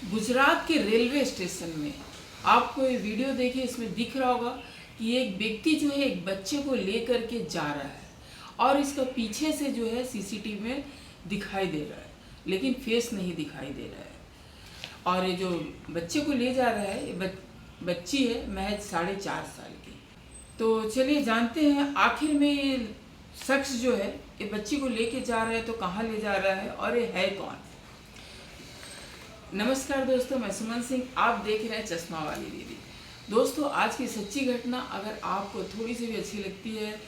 गुजरात के railway station में आपको ये वीडियो देखिए, इसमें दिख रहा होगा कि एक व्यक्ति जो है एक बच्चे को लेकर के जा रहा है और इसका पीछे से जो है सीसीटीवी में दिखाई दे रहा है, लेकिन फेस नहीं दिखाई दे रहा है। और ये जो बच्चे को ले जा रहा है ये बच्ची है महज 4.5 साल की। तो चलिए जानते हैं आखिर में ये शख्स जो है ये बच्ची को लेके जा रहा है तो कहाँ ले जा रहा है और ये है कौन। नमस्कार दोस्तों, मैं सुमन सिंह, आप देख रहे हैं चश्मा वाली दीदी। दोस्तों, आज की सच्ची घटना अगर आपको थोड़ी सी भी अच्छी लगती है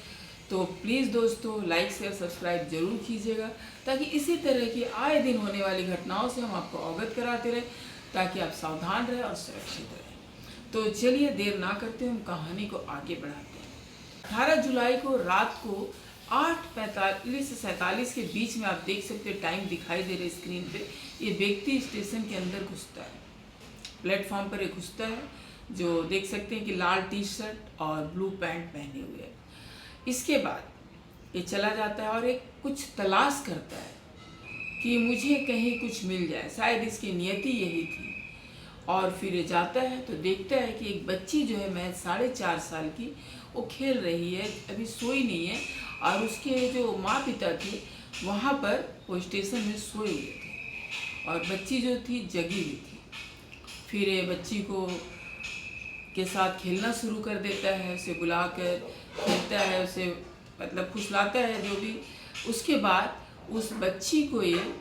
तो प्लीज़ दोस्तों लाइक शेयर सब्सक्राइब जरूर कीजिएगा, ताकि इसी तरह की आए दिन होने वाली घटनाओं से हम आपको अवगत कराते रहें, ताकि आप सावधान रहें और सुरक्षित रहें। तो चलिए देर ना करते हम कहानी को आगे बढ़ाते हैं। 18 जुलाई को रात को 8:45 से 47 के बीच में आप देख सकते हैं, टाइम दिखाई दे रहे स्क्रीन पे। ये व्यक्ति स्टेशन के अंदर घुसता है, प्लेटफॉर्म पर ये घुसता है, जो देख सकते हैं कि लाल टी शर्ट और ब्लू पैंट पहने हुए है। इसके बाद ये चला जाता है और एक कुछ तलाश करता है कि मुझे कहीं कुछ मिल जाए, शायद इसकी नियति यही थी। और फिर ये जाता है तो देखता है कि एक बच्ची जो है महज 4.5 साल की, वो खेल रही है, अभी सोई नहीं है। और उसके जो माँ पिता थे वहाँ पर वो स्टेशन में सोए हुए थे और बच्ची जो थी जगी हुई थी। फिर ये बच्ची को के साथ खेलना शुरू कर देता है, उसे बुलाकर खेलता है, उसे मतलब फुसलाता है जो भी। उसके बाद उस बच्ची को ये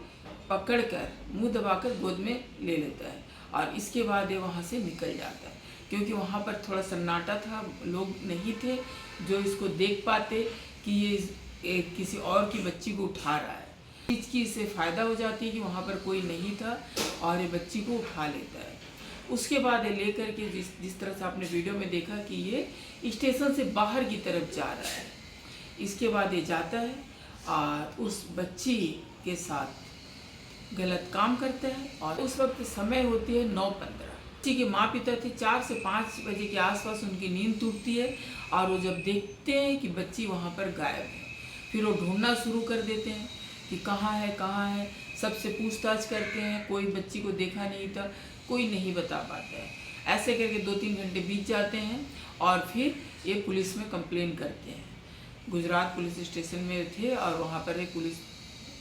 पकड़कर मुंह दबाकर गोद में ले लेता है और इसके बाद ये वहाँ से निकल जाता है, क्योंकि वहाँ पर थोड़ा सन्नाटा था, लोग नहीं थे जो इसको देख पाते कि ये किसी और की बच्ची को उठा रहा है। इस चीज़ की इससे फ़ायदा हो जाती है कि वहाँ पर कोई नहीं था और ये बच्ची को उठा लेता है। उसके बाद ये लेकर के जिस तरह से आपने वीडियो में देखा कि ये स्टेशन से बाहर की तरफ जा रहा है। इसके बाद ये जाता है और उस बच्ची के साथ गलत काम करता है। और उस वक्त समय होती है 9:15। बच्ची के माँ पिता थे, 4 से 5 बजे के आसपास उनकी नींद टूटती है और वो जब देखते हैं कि बच्ची वहाँ पर गायब है, फिर वो ढूंढना शुरू कर देते हैं कि कहाँ है। सबसे पूछताछ करते हैं, कोई बच्ची को देखा नहीं था, कोई नहीं बता पाता है। ऐसे करके 2-3 घंटे बीत जाते हैं और फिर ये पुलिस में कंप्लेन करते हैं। गुजरात पुलिस स्टेशन में थे और वहाँ पर एक पुलिस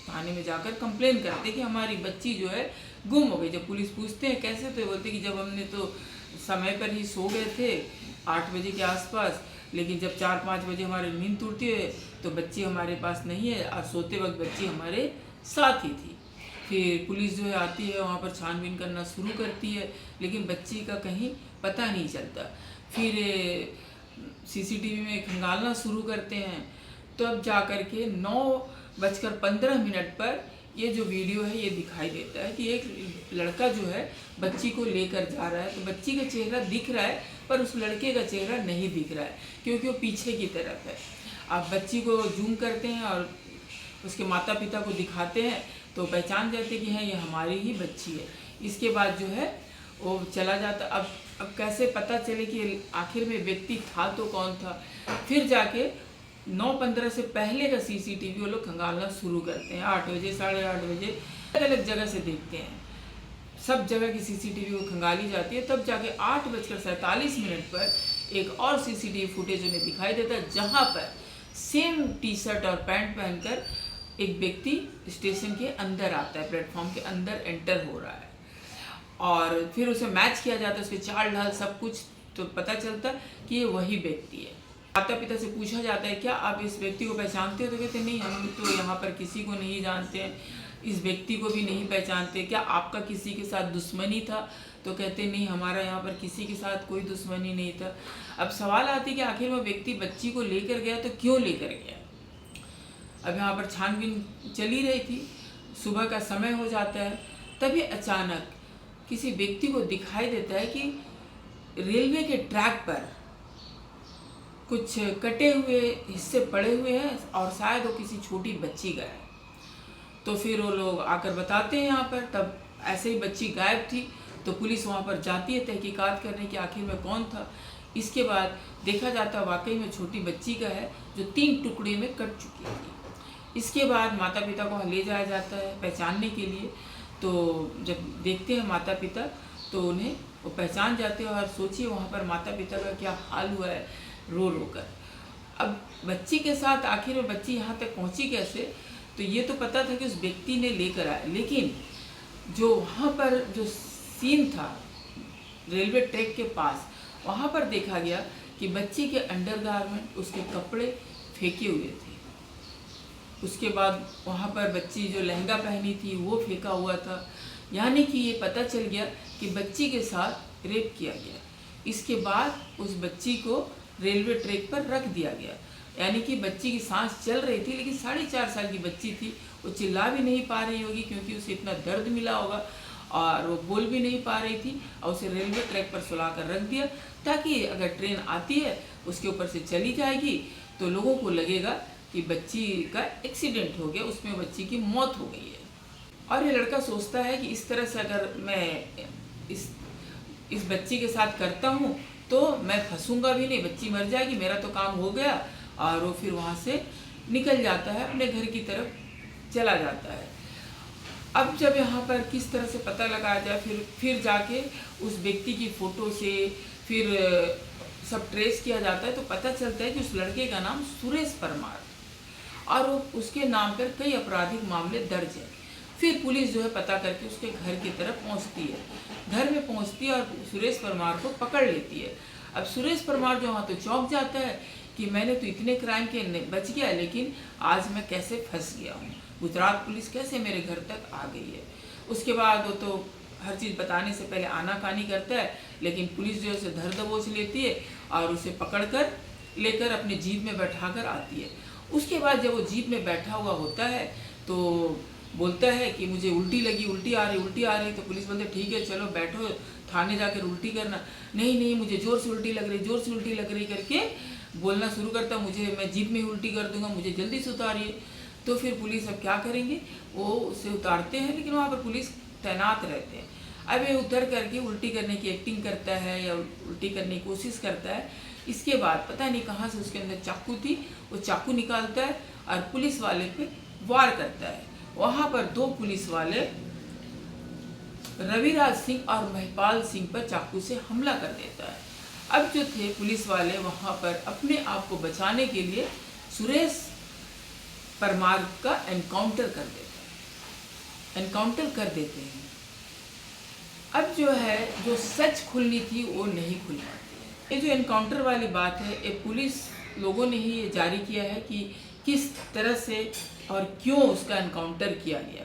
थाने में जाकर कंप्लेन करते हैं कि हमारी बच्ची जो है गुम हो गई। जब पुलिस पूछते हैं कैसे, तो बोलते कि जब हमने तो समय पर ही सो गए थे 8 बजे के आसपास, लेकिन जब 4-5 बजे हमारी नींद टूटती है तो बच्ची हमारे पास नहीं है और सोते वक्त बच्ची हमारे साथ ही थी। फिर पुलिस जो है आती है, वहाँ पर छानबीन करना शुरू करती है, लेकिन बच्ची का कहीं पता नहीं चलता। फिर सीसीटीवी में खंगालना शुरू करते हैं, तो अब जा कर के 9:15 पर ये जो वीडियो है ये दिखाई देता है कि एक लड़का जो है बच्ची को लेकर जा रहा है। तो बच्ची का चेहरा दिख रहा है पर उस लड़के का चेहरा नहीं दिख रहा है, क्योंकि वो पीछे की तरफ है। आप बच्ची को जूम करते हैं और उसके माता पिता को दिखाते हैं तो पहचान जाते कि हाँ ये हमारी ही बच्ची है। इसके बाद जो है वो चला जाता। अब कैसे पता चले कि आखिर में व्यक्ति था तो कौन था। फिर जाके 9:15 से पहले का सीसीटीवी वो लोग खंगालना शुरू करते हैं। 8 बजे 8:30 बजे अलग अलग जगह से देखते हैं, सब जगह की सीसीटीवी वो खंगाली जाती है। तब जाके 8:47 पर एक और सीसीटीवी फुटेज उन्हें दिखाई देता है, जहाँ पर सेम टी शर्ट और पैंट पहनकर एक व्यक्ति स्टेशन के अंदर आता है, प्लेटफॉर्म के अंदर एंटर हो रहा है। और फिर उसे मैच किया जाता है, उसके चाल ढाल सब कुछ, तो पता चलता कि ये वही व्यक्ति है। माता पिता से पूछा जाता है क्या आप इस व्यक्ति को पहचानते हो, तो कहते नहीं हम तो यहाँ पर किसी को नहीं जानते हैं, इस व्यक्ति को भी नहीं पहचानते। क्या आपका किसी के साथ दुश्मनी था, तो कहते नहीं हमारा यहाँ पर किसी के साथ कोई दुश्मनी नहीं था। अब सवाल आती है कि आखिर वो व्यक्ति बच्ची को लेकर गया तो क्यों लेकर गया। अब यहाँ पर छानबीन चली रही थी, सुबह का समय हो जाता है, तभी अचानक किसी व्यक्ति को दिखाई देता है कि रेलवे के ट्रैक पर कुछ कटे हुए हिस्से पड़े हुए हैं और शायद वो किसी छोटी बच्ची का है। तो फिर वो लोग आकर बताते हैं यहाँ पर, तब ऐसे ही बच्ची गायब थी। तो पुलिस वहाँ पर जाती है तहकीकात करने की आखिर में कौन था। इसके बाद देखा जाता वाकई में छोटी बच्ची का है, जो 3 टुकड़े में कट चुकी थी। इसके बाद माता पिता को ले जाया जाता है पहचानने के लिए। तो जब देखते हैं माता पिता तो उन्हें वो पहचान जाते हैं। और सोचिए वहाँ पर माता पिता का क्या हाल हुआ है रो रो कर। अब बच्ची के साथ आखिर में बच्ची यहाँ तक पहुँची कैसे, तो ये तो पता था कि उस व्यक्ति ने लेकर आया, लेकिन जो वहाँ पर जो सीन था रेलवे ट्रैक के पास, वहाँ पर देखा गया कि बच्ची के अंडरगारमेंट, उसके कपड़े फेंके हुए थे। उसके बाद वहाँ पर बच्ची जो लहंगा पहनी थी वो फेंका हुआ था। यानी कि ये पता चल गया कि बच्ची के साथ रेप किया गया। इसके बाद उस बच्ची को रेलवे ट्रैक पर रख दिया गया। यानी कि बच्ची की सांस चल रही थी, लेकिन 4.5 साल की बच्ची थी, वो चिल्ला भी नहीं पा रही होगी क्योंकि उसे इतना दर्द मिला होगा, और वो बोल भी नहीं पा रही थी। और उसे रेलवे ट्रैक पर सुला कर रख दिया ताकि अगर ट्रेन आती है उसके ऊपर से चली जाएगी तो लोगों को लगेगा कि बच्ची का एक्सीडेंट हो गया, उसमें बच्ची की मौत हो गई है। और ये लड़का सोचता है कि इस तरह से अगर मैं इस बच्ची के साथ करता हूँ तो मैं फंसूंगा भी नहीं, बच्ची मर जाएगी, मेरा तो काम हो गया। और वो फिर वहाँ से निकल जाता है, अपने घर की तरफ चला जाता है। अब जब यहाँ पर किस तरह से पता लगाया जाए, फिर जाके उस व्यक्ति की फ़ोटो से फिर सब ट्रेस किया जाता है, तो पता चलता है कि उस लड़के का नाम सुरेश परमार, और उसके नाम पर कई आपराधिक मामले दर्ज है। फिर पुलिस जो है पता करके उसके घर की तरफ पहुंचती है, घर में पहुंचती है और सुरेश परमार को पकड़ लेती है। अब सुरेश परमार जो वहाँ तो चौंक जाता है कि मैंने तो इतने क्राइम के बच गया, लेकिन आज मैं कैसे फंस गया हूँ, गुजरात पुलिस कैसे मेरे घर तक आ गई है। उसके बाद वो तो हर चीज़ बताने से पहले आनाकानी करता है, लेकिन पुलिस जो है उसे धर दबोच लेती है और उसे पकड़कर लेकर अपने जीप में बैठा कर आती है। उसके बाद जब वो जीप में बैठा हुआ होता है तो बोलता है कि मुझे उल्टी लगी, उल्टी आ रही। तो पुलिस बोलते ठीक है चलो बैठो, थाने जाकर उल्टी करना। नहीं मुझे ज़ोर से उल्टी लग रही करके बोलना शुरू करता, मैं जीप में उल्टी कर दूंगा, मुझे जल्दी से उतारिए। तो फिर पुलिस अब क्या करेंगे, वो उसे उतारते हैं, लेकिन वहाँ पर पुलिस तैनात रहते हैं। अब ये उतर करके उल्टी करने की एक्टिंग करता है या उल्टी करने की कोशिश करता है। इसके बाद पता नहीं कहाँ से उसके अंदर चाकू थी, वो चाकू निकालता है और पुलिस वाले पे वार करता है। वहाँ पर 2 पुलिस वाले रविराज सिंह और महिपाल सिंह पर चाकू से हमला कर देता है। अब जो थे पुलिस वाले वहाँ पर अपने आप को बचाने के लिए सुरेश परमार का एनकाउंटर कर देते हैं। अब जो है जो सच खुलनी थी वो नहीं खुल पाती है। ये जो एनकाउंटर वाली बात है, ये पुलिस लोगों ने ही ये जारी किया है कि किस तरह से और क्यों उसका एनकाउंटर किया गया।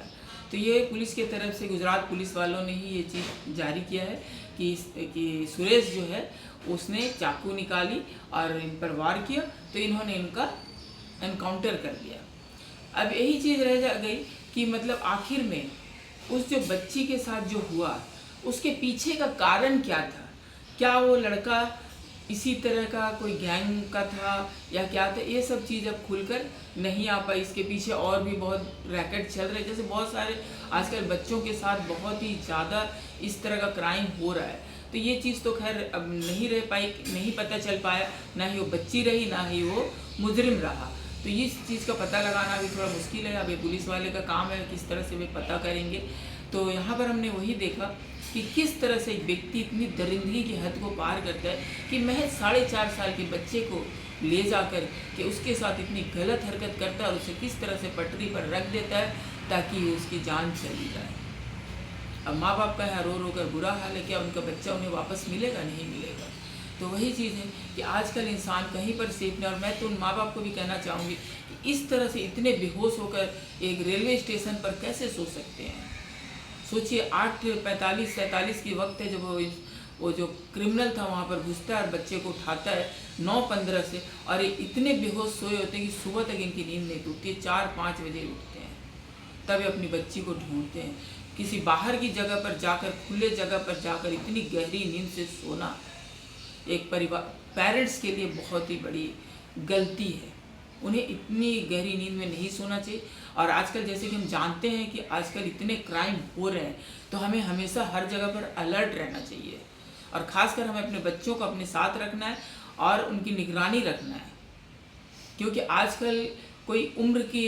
तो ये पुलिस के तरफ से, गुजरात पुलिस वालों ने ही ये चीज़ जारी किया है कि सुरेश जो है उसने चाकू निकाली और इन पर वार किया, तो इन्होंने इनका एनकाउंटर कर दिया। अब यही चीज़ रह जा गई कि मतलब आखिर में उस जो बच्ची के साथ जो हुआ उसके पीछे का कारण क्या था। क्या वो लड़का इसी तरह का कोई गैंग का था या क्या था, ये सब चीज़ अब खुलकर नहीं आ पाई। इसके पीछे और भी बहुत रैकेट चल रहे, जैसे बहुत सारे आजकल बच्चों के साथ बहुत ही ज़्यादा इस तरह का क्राइम हो रहा है। तो ये चीज़ तो खैर अब नहीं रह पाई, नहीं पता चल पाया, ना ही वो बच्ची रही ना ही वो मुजरिम रहा। तो इस चीज़ का पता लगाना भी थोड़ा मुश्किल है। अब ये पुलिस वाले का काम है, किस तरह से वे पता करेंगे। तो यहाँ पर हमने वही देखा कि किस तरह से एक व्यक्ति इतनी दरिंदगी की हद को पार करता है कि महज 4.5 साल के बच्चे को ले जाकर के उसके साथ इतनी गलत हरकत करता है और उसे किस तरह से पटरी पर रख देता है ताकि उसकी जान चली जाए। अब माँ बाप का यहाँ रो रो कर बुरा हाल है, क्या उनका बच्चा उन्हें वापस मिलेगा? नहीं मिलेगा। तो वही चीज़ है कि आजकल इंसान कहीं पर सेफ नहीं। और मैं तो उन माँ बाप को भी कहना चाहूँगी कि इस तरह से इतने बेहोश होकर एक रेलवे स्टेशन पर कैसे सो सकते हैं। सोचिए 8:45-47 की वक्त है जब वो जो क्रिमिनल था वहाँ पर घुसता है और बच्चे को उठाता है 9:15 से, और ये इतने बेहोश सोए होते हैं कि सुबह तक इनकी नींद नहीं टूटती है। 4-5 बजे उठते हैं, तब ये अपनी बच्ची को ढूंढते हैं। किसी बाहर की जगह पर जाकर, खुले जगह पर जाकर इतनी गहरी नींद से सोना एक पेरेंट्स के लिए बहुत ही बड़ी गलती है। उन्हें इतनी गहरी नींद में नहीं सोना चाहिए। और आजकल जैसे कि हम जानते हैं कि आजकल इतने क्राइम हो रहे हैं, तो हमें हमेशा हर जगह पर अलर्ट रहना चाहिए। और ख़ासकर हमें अपने बच्चों को अपने साथ रखना है और उनकी निगरानी रखना है, क्योंकि आजकल कोई उम्र की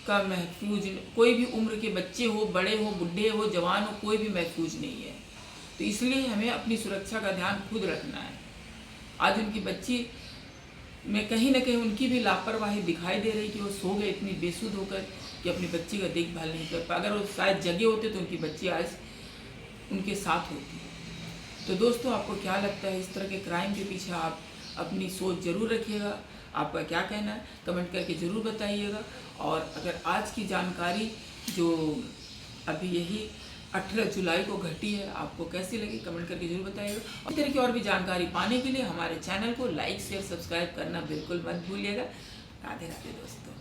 का महफूज, कोई भी उम्र के बच्चे हो, बड़े हो, बुढ़े हो, जवान हो, कोई भी महफूज नहीं है। तो इसलिए हमें अपनी सुरक्षा का ध्यान खुद रखना है। आज उनकी बच्ची में कहीं ना कहीं उनकी भी लापरवाही दिखाई दे रही कि वो सो गए इतनी बेसुध होकर कि अपनी बच्ची का देखभाल नहीं कर पाए। अगर वो शायद जगे होते तो उनकी बच्ची आज उनके साथ होती। तो दोस्तों, आपको क्या लगता है इस तरह के क्राइम के पीछे? आप अपनी सोच ज़रूर रखिएगा। आपका क्या कहना है कमेंट करके ज़रूर बताइएगा। और अगर आज की जानकारी जो अभी यही 18 जुलाई को घटी है, आपको कैसी लगी कमेंट करके जरूर बताइएगा। और इस तरह की और भी जानकारी पाने के लिए हमारे चैनल को लाइक शेयर सब्सक्राइब करना बिल्कुल मत भूलिएगा। राधे राधे दोस्तों।